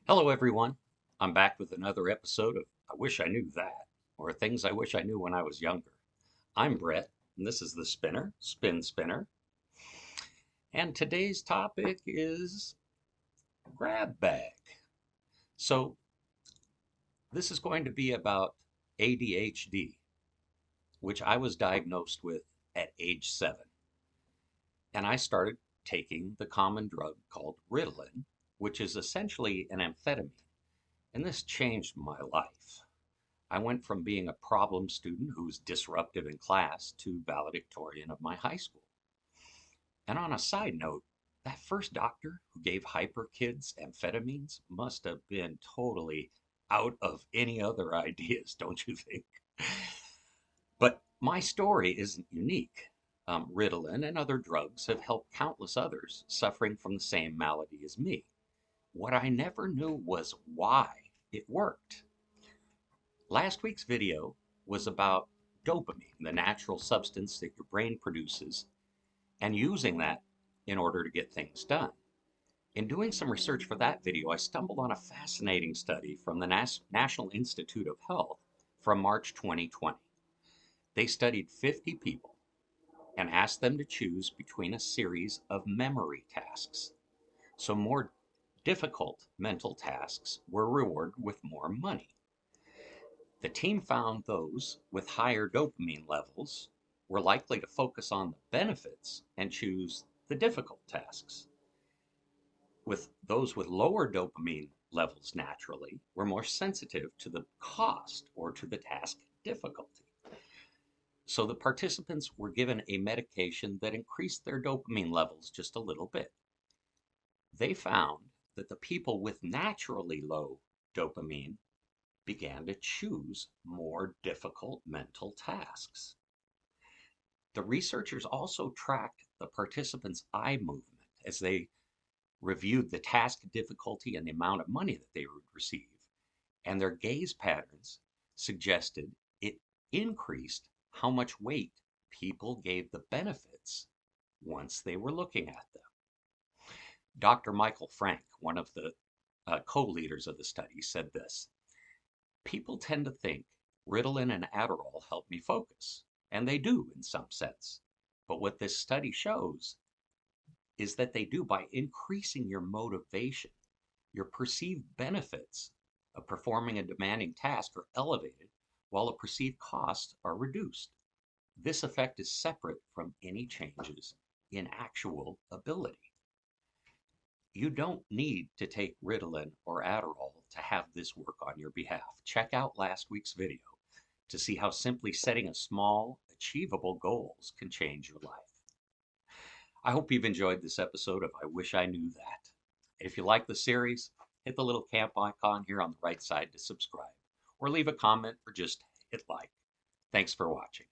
Hello, everyone. I'm back with another episode of I Wish I Knew That, or Things I Wish I Knew When I Was Younger. I'm Brett, and this is the Spinner, Spin Spinner. And today's topic is grab bag. So, this is going to be about ADHD, which I was diagnosed with at age 7. And I started taking the common drug called Ritalin, which is essentially an amphetamine. And this changed my life. I went from being a problem student who was disruptive in class to valedictorian of my high school. And on a side note, that first doctor who gave hyper kids amphetamines must have been totally out of any other ideas, don't you think? But my story isn't unique. Ritalin and other drugs have helped countless others suffering from the same malady as me. What I never knew was why it worked. Last week's video was about dopamine, the natural substance that your brain produces, and using that in order to get things done. In doing some research for that video, I stumbled on a fascinating study from the National Institute of Health from March 2020. They studied 50 people and asked them to choose between a series of memory tasks. So, more difficult mental tasks were rewarded with more money. The team found those with higher dopamine levels were likely to focus on the benefits and choose the difficult tasks. With those with lower dopamine levels naturally were more sensitive to the cost or to the task difficulty. So the participants were given a medication that increased their dopamine levels just a little bit. They found that the people with naturally low dopamine began to choose more difficult mental tasks. The researchers also tracked the participants' eye movement as they reviewed the task difficulty and the amount of money that they would receive. And their gaze patterns suggested it increased how much weight people gave the benefits once they were looking at them. Dr. Michael Frank, one of the co leaders of the study, said this: people tend to think Ritalin and Adderall help me focus, and they do in some sense. But what this study shows is that they do by increasing your motivation. Your perceived benefits of performing a demanding task are elevated, while the perceived costs are reduced. This effect is separate from any changes in actual ability. You don't need to take Ritalin or Adderall to have this work on your behalf. Check out last week's video to see how simply setting a small, achievable goals can change your life. I hope you've enjoyed this episode of I Wish I Knew That. If you like the series, hit the little camp icon here on the right side to subscribe, or leave a comment, or just hit like. Thanks for watching.